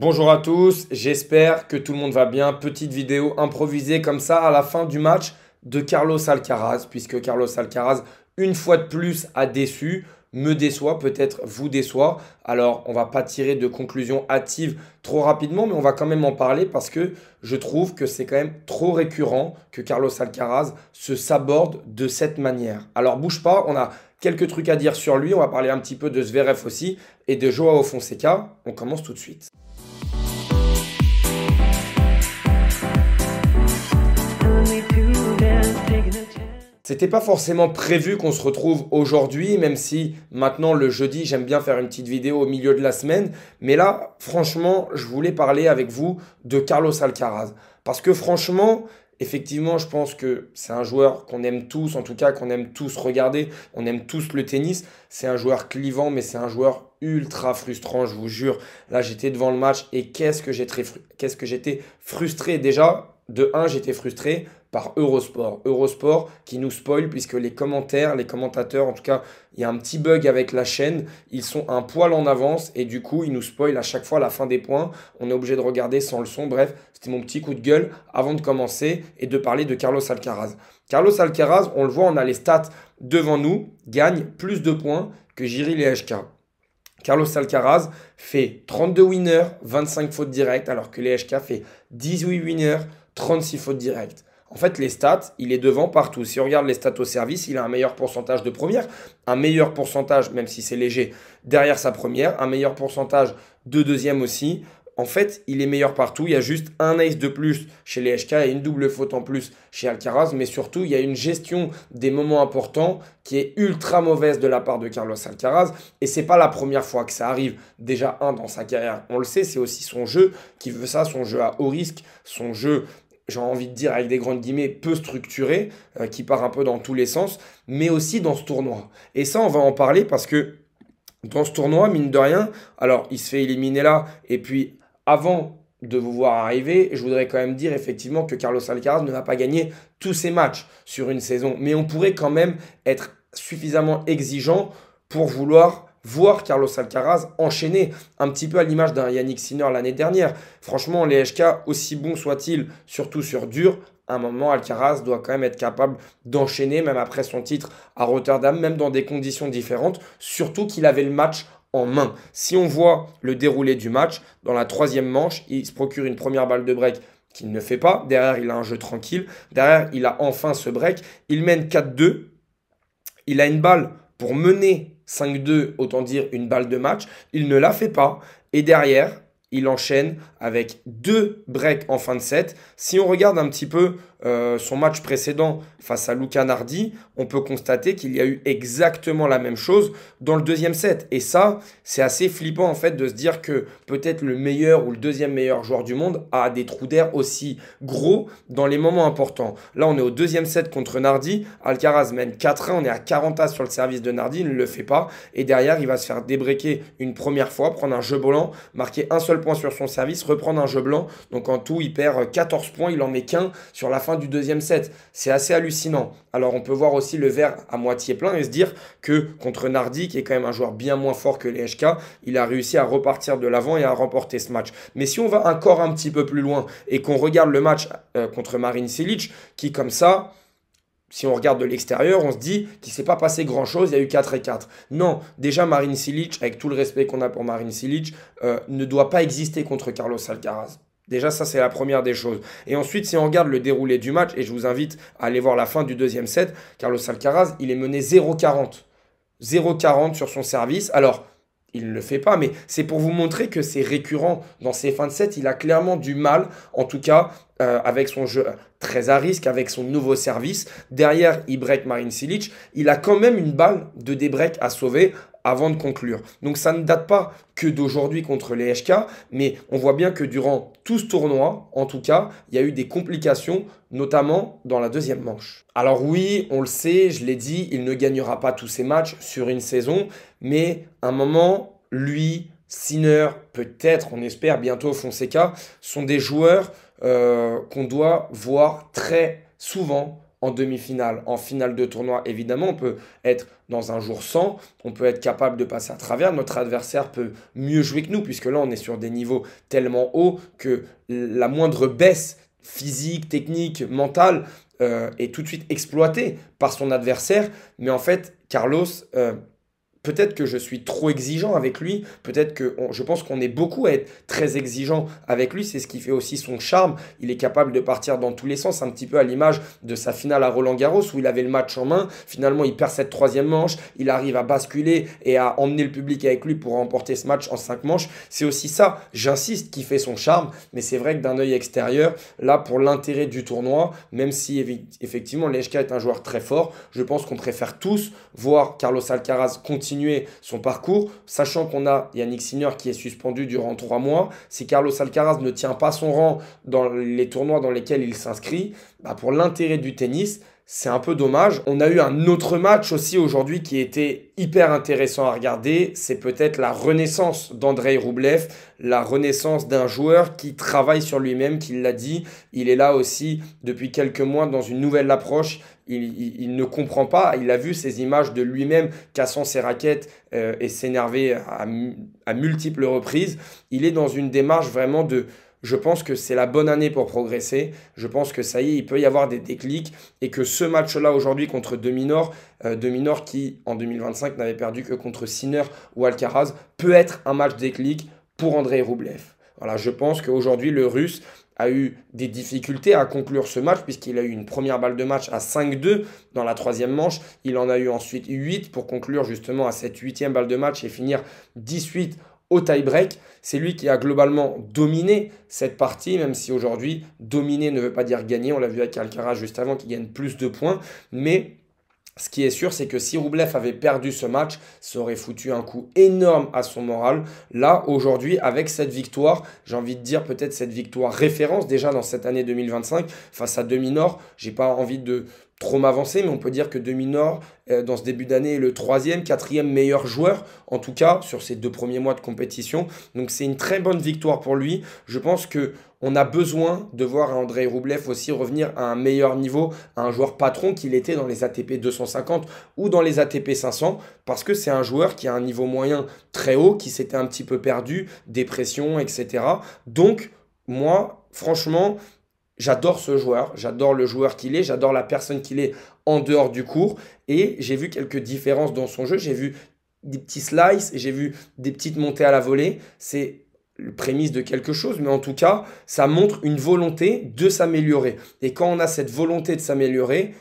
Bonjour à tous, j'espère que tout le monde va bien. Petite vidéo improvisée comme ça à la fin du match de Carlos Alcaraz, puisque Carlos Alcaraz, une fois de plus, a déçu, me déçoit, peut-être vous déçoit. Alors, on va pas tirer de conclusion hâtive trop rapidement, mais on va quand même en parler parce que je trouve que c'est quand même trop récurrent que Carlos Alcaraz se saborde de cette manière. Alors, bouge pas, on a quelques trucs à dire sur lui. On va parler un petit peu de Zverev aussi et de Joao Fonseca. On commence tout de suite. C'était pas forcément prévu qu'on se retrouve aujourd'hui, même si maintenant le jeudi, j'aime bien faire une petite vidéo au milieu de la semaine. Mais là, franchement, je voulais parler avec vous de Carlos Alcaraz. Parce que franchement, effectivement, je pense que c'est un joueur qu'on aime tous, en tout cas qu'on aime tous regarder. On aime tous le tennis. C'est un joueur clivant, mais c'est un joueur ultra frustrant, je vous jure. Là, j'étais devant le match et qu'est-ce que j'étais frustré. Déjà, de un, j'étais frustré par Eurosport. Eurosport qui nous spoil puisque les commentateurs, en tout cas, il y a un petit bug avec la chaîne. Ils sont un poil en avance et du coup, ils nous spoilent à chaque fois la fin des points. On est obligé de regarder sans le son. Bref, c'était mon petit coup de gueule avant de commencer et de parler de Carlos Alcaraz. Carlos Alcaraz, on le voit, on a les stats devant nous, gagne plus de points que Jiří Lehečka. Carlos Alcaraz fait 32 winners, 25 fautes directes, alors que Lehečka fait 18 winners, 36 fautes directes. En fait, les stats, il est devant partout. Si on regarde les stats au service, il a un meilleur pourcentage de première, un meilleur pourcentage, même si c'est léger, derrière sa première, un meilleur pourcentage de deuxième aussi. En fait, il est meilleur partout. Il y a juste un ace de plus chez Lehečka et une double faute en plus chez Alcaraz. Mais surtout, il y a une gestion des moments importants qui est ultra mauvaise de la part de Carlos Alcaraz. Et c'est pas la première fois que ça arrive. Déjà, dans sa carrière, on le sait, c'est aussi son jeu qui veut ça, son jeu à haut risque, son jeu, j'ai envie de dire avec des grandes guillemets, peu structuré, qui part un peu dans tous les sens, mais aussi dans ce tournoi. Et ça, on va en parler parce que dans ce tournoi, mine de rien, alors il se fait éliminer là, et puis avant de vous voir arriver, je voudrais quand même dire effectivement que Carlos Alcaraz ne va pas gagner tous ses matchs sur une saison, mais on pourrait quand même être suffisamment exigeant pour vouloir voir Carlos Alcaraz enchaîner un petit peu à l'image d'un Yannick Sinner l'année dernière. Franchement, Lehečka, aussi bon soit-il, surtout sur dur, à un moment, Alcaraz doit quand même être capable d'enchaîner, même après son titre à Rotterdam, même dans des conditions différentes, surtout qu'il avait le match en main. Si on voit le déroulé du match, dans la troisième manche, il se procure une première balle de break qu'il ne fait pas. Derrière, il a un jeu tranquille. Derrière, il a enfin ce break. Il mène 4-2. Il a une balle pour mener 5-2, autant dire une balle de match. Il ne la fait pas. Et derrière, il enchaîne avec 2 breaks en fin de set. Si on regarde un petit peu son match précédent face à Luca Nardi, on peut constater qu'il y a eu exactement la même chose dans le deuxième set. Et ça, c'est assez flippant en fait de se dire que peut-être le meilleur ou le deuxième meilleur joueur du monde a des trous d'air aussi gros dans les moments importants. Là, on est au deuxième set contre Nardi. Alcaraz mène 4-1, on est à 40 as sur le service de Nardi, il ne le fait pas. Et derrière, il va se faire débreaker une première fois, prendre un jeu blanc, marquer un seul point sur son service, reprendre un jeu blanc. Donc en tout, il perd 14 points, il en met qu'un sur la fin du deuxième set. C'est assez hallucinant. Alors on peut voir aussi le verre à moitié plein et se dire que contre Nardi, qui est quand même un joueur bien moins fort que Lehečka, il a réussi à repartir de l'avant et à remporter ce match. Mais si on va encore un petit peu plus loin et qu'on regarde le match contre Marin Cilic, qui comme ça, si on regarde de l'extérieur, on se dit qu'il ne s'est pas passé grand-chose, il y a eu 4-4. Non, déjà Marin Cilic, avec tout le respect qu'on a pour Marin Cilic, ne doit pas exister contre Carlos Alcaraz. Déjà, ça, c'est la première des choses. Et ensuite, si on regarde le déroulé du match, et je vous invite à aller voir la fin du deuxième set, Carlos Alcaraz, il est mené 0-40. 0-40 sur son service. Alors, il ne le fait pas, mais c'est pour vous montrer que c'est récurrent dans ses fins de set. Il a clairement du mal, en tout cas, avec son jeu très à risque, avec son nouveau service. Derrière, il break Marin Cilic. Il a quand même une balle de débreak à sauver avant de conclure. Donc ça ne date pas que d'aujourd'hui contre les Lehečka, mais on voit bien que durant tout ce tournoi, en tout cas, il y a eu des complications, notamment dans la deuxième manche. Alors oui, on le sait, je l'ai dit, il ne gagnera pas tous ses matchs sur une saison, mais à un moment, lui, Sinner, peut-être, on espère bientôt Fonseca, sont des joueurs qu'on doit voir très souvent en demi-finale, en finale de tournoi. Évidemment, on peut être dans un jour sans, on peut être capable de passer à travers. Notre adversaire peut mieux jouer que nous, puisque là, on est sur des niveaux tellement hauts que la moindre baisse physique, technique, mentale est tout de suite exploitée par son adversaire. Mais en fait, Carlos, peut-être que je suis trop exigeant avec lui, peut-être que je pense qu'on est beaucoup à être très exigeant avec lui, c'est ce qui fait aussi son charme, il est capable de partir dans tous les sens, un petit peu à l'image de sa finale à Roland-Garros où il avait le match en main, finalement il perd cette troisième manche, il arrive à basculer et à emmener le public avec lui pour remporter ce match en 5 manches, c'est aussi ça, j'insiste, qui fait son charme, mais c'est vrai que d'un œil extérieur, là pour l'intérêt du tournoi, même si effectivement Lejka est un joueur très fort, je pense qu'on préfère tous voir Carlos Alcaraz continuer son parcours, sachant qu'on a Yannick Sinner qui est suspendu durant 3 mois. Si Carlos Alcaraz ne tient pas son rang dans les tournois dans lesquels il s'inscrit, bah pour l'intérêt du tennis, c'est un peu dommage. On a eu un autre match aussi aujourd'hui qui était hyper intéressant à regarder. C'est peut-être la renaissance d'Andrei Roublev, la renaissance d'un joueur qui travaille sur lui-même, qui l'a dit. Il est là aussi depuis quelques mois dans une nouvelle approche. Il ne comprend pas. Il a vu ces images de lui-même cassant ses raquettes et s'énerver à multiples reprises. Il est dans une démarche vraiment de... Je pense que c'est la bonne année pour progresser. Je pense que ça y est, il peut y avoir des déclics et que ce match-là aujourd'hui contre De Minaur qui en 2025 n'avait perdu que contre Sinner ou Alcaraz, peut être un match déclic pour Andrei Roublev. Voilà, je pense qu'aujourd'hui, le Russe a eu des difficultés à conclure ce match puisqu'il a eu une première balle de match à 5-2 dans la troisième manche. Il en a eu ensuite 8 pour conclure justement à cette 8e balle de match et finir 18 au tie-break. C'est lui qui a globalement dominé cette partie, même si aujourd'hui, dominer ne veut pas dire gagner. On l'a vu avec Alcaraz juste avant qui gagne plus de points. Mais ce qui est sûr, c'est que si Roublev avait perdu ce match, ça aurait foutu un coup énorme à son moral. Là, aujourd'hui, avec cette victoire, j'ai envie de dire peut-être cette victoire référence déjà dans cette année 2025 face à De Minaur. J'ai pas envie de trop m'avancer, mais on peut dire que De Minaur, dans ce début d'année, est le 3e, 4e meilleur joueur, en tout cas sur ces 2 premiers mois de compétition. Donc c'est une très bonne victoire pour lui. Je pense que on a besoin de voir Andrei Roublev aussi revenir à un meilleur niveau, à un joueur patron qu'il était dans les ATP 250 ou dans les ATP 500, parce que c'est un joueur qui a un niveau moyen très haut, qui s'était un petit peu perdu, dépression, etc. Donc, moi, franchement, j'adore ce joueur, j'adore le joueur qu'il est, j'adore la personne qu'il est en dehors du court, et j'ai vu quelques différences dans son jeu, j'ai vu des petits slices, j'ai vu des petites montées à la volée, c'est le prémisse de quelque chose, mais en tout cas, ça montre une volonté de s'améliorer. Et quand on a cette volonté de s'améliorer,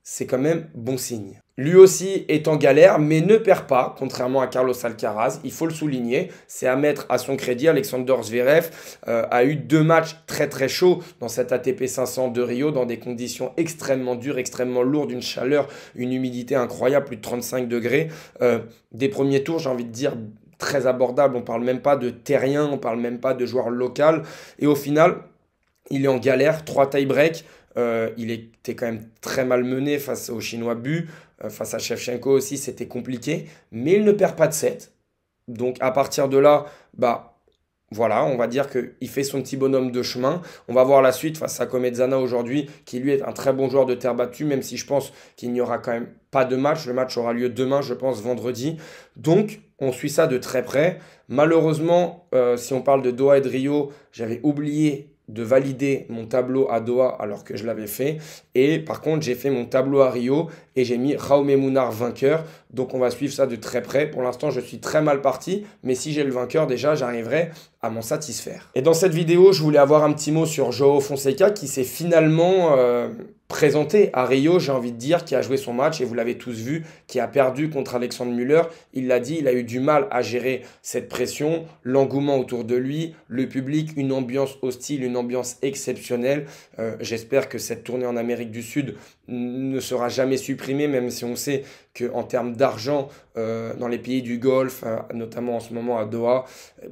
c'est quand même bon signe. Lui aussi est en galère, mais ne perd pas, contrairement à Carlos Alcaraz. Il faut le souligner, c'est à mettre à son crédit. Alexander Zverev a eu 2 matchs très très chauds dans cette ATP 500 de Rio, dans des conditions extrêmement dures, extrêmement lourdes, une chaleur, une humidité incroyable, plus de 35 degrés. Des premiers tours, j'ai envie de dire, très abordable. On ne parle même pas de terrien, on ne parle même pas de joueur local. Et au final, il est en galère, 3 tie-breaks. Il était quand même très malmené face au Chinois Bu. Face à Shevchenko aussi, c'était compliqué. Mais il ne perd pas de 7. Donc à partir de là, bah voilà, on va dire qu'il fait son petit bonhomme de chemin. On va voir la suite face à Commezzana aujourd'hui, qui lui est un très bon joueur de terre battue, même si je pense qu'il n'y aura quand même pas de match. Le match aura lieu demain, je pense, vendredi. Donc, on suit ça de très près. Malheureusement, si on parle de Doha et de Rio, j'avais oublié de valider mon tableau à Doha alors que je l'avais fait. Et par contre, j'ai fait mon tableau à Rio et j'ai mis Jaume Munar vainqueur. Donc on va suivre ça de très près. Pour l'instant, je suis très mal parti, mais si j'ai le vainqueur, déjà, j'arriverai à m'en satisfaire. Et dans cette vidéo, je voulais avoir un petit mot sur Joao Fonseca qui s'est finalement présenté à Rio, j'ai envie de dire, qui a joué son match et vous l'avez tous vu, qui a perdu contre Alexandre Müller. Il l'a dit, il a eu du mal à gérer cette pression, l'engouement autour de lui, le public, une ambiance hostile, une ambiance exceptionnelle. J'espère que cette tournée en Amérique du Sud ne sera jamais supprimée, même si on sait qu'en termes d'argent, dans les pays du Golfe, notamment en ce moment à Doha,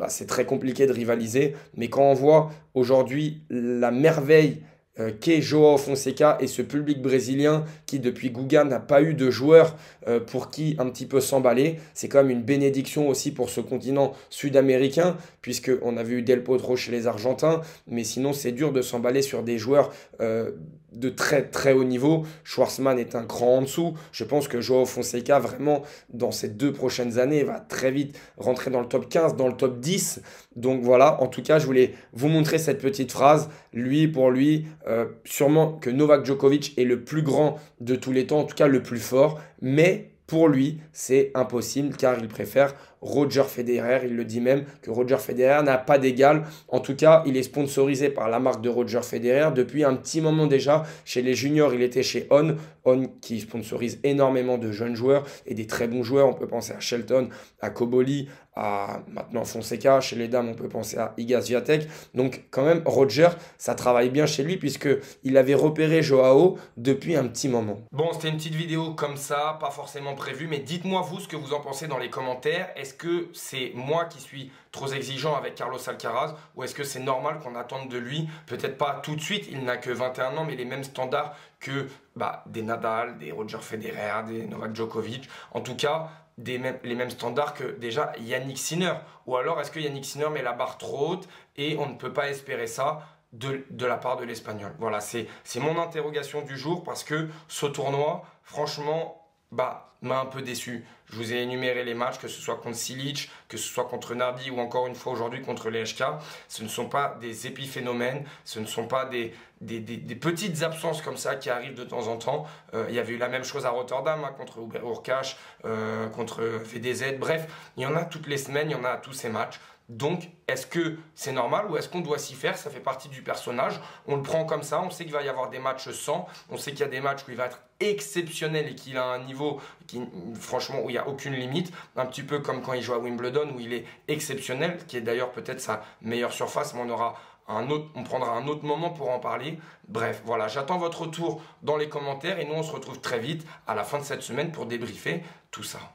c'est très compliqué de rivaliser. Mais quand on voit aujourd'hui la merveille qu'est Joao Fonseca et ce public brésilien qui, depuis Guga, n'a pas eu de joueur pour qui un petit peu s'emballer. C'est quand même une bénédiction aussi pour ce continent sud-américain, puisqu'on avait eu Del Potro chez les Argentins, mais sinon c'est dur de s'emballer sur des joueurs de très très haut niveau. Schwartzman est un cran en dessous. Je pense que Joao Fonseca, vraiment, dans ces 2 prochaines années, va très vite rentrer dans le top 15, dans le top 10. Donc voilà, en tout cas, je voulais vous montrer cette petite phrase. Lui, pour lui, sûrement que Novak Djokovic est le plus grand de tous les temps, en tout cas le plus fort, mais pour lui, c'est impossible car il préfère Roger Federer. Il le dit même que Roger Federer n'a pas d'égal. En tout cas, il est sponsorisé par la marque de Roger Federer depuis un petit moment déjà. Chez les juniors, il était chez On. On qui sponsorise énormément de jeunes joueurs et des très bons joueurs. On peut penser à Shelton, à Koboli, à maintenant Fonseca. Chez les dames, on peut penser à Iga Swiatek. Donc quand même, Roger, ça travaille bien chez lui puisqu'il avait repéré Joao depuis un petit moment. Bon, c'était une petite vidéo comme ça, pas forcément prévue, mais dites-moi vous ce que vous en pensez dans les commentaires. Est-ce que c'est moi qui suis trop exigeant avec Carlos Alcaraz ou est-ce que c'est normal qu'on attende de lui, peut-être pas tout de suite, il n'a que 21 ans, mais les mêmes standards que des Nadal, des Roger Federer, des Novak Djokovic, en tout cas les mêmes standards que déjà Yannick Sinner, ou alors est-ce que Yannick Sinner met la barre trop haute et on ne peut pas espérer ça de la part de l'Espagnol. Voilà, c'est mon interrogation du jour parce que ce tournoi, franchement, m'a un peu déçu. Je vous ai énuméré les matchs, que ce soit contre Silic, que ce soit contre Nardi ou encore une fois aujourd'hui contre les HK. Ce ne sont pas des épiphénomènes, ce ne sont pas des petites absences comme ça qui arrivent de temps en temps. Il y avait eu la même chose à Rotterdam contre Hubert Hurkacz, contre VDZ. Bref, il y en a toutes les semaines, il y en a à tous ces matchs. Donc, est-ce que c'est normal ou est-ce qu'on doit s'y faire? Ça fait partie du personnage. On le prend comme ça. On sait qu'il va y avoir des matchs sans. On sait qu'il y a des matchs où il va être exceptionnel et qu'il a un niveau qui, franchement, où il n'y a aucune limite. Un petit peu comme quand il joue à Wimbledon où il est exceptionnel, qui est d'ailleurs peut-être sa meilleure surface, mais on prendra un autre moment pour en parler. Bref, voilà, j'attends votre retour dans les commentaires et nous, on se retrouve très vite à la fin de cette semaine pour débriefer tout ça.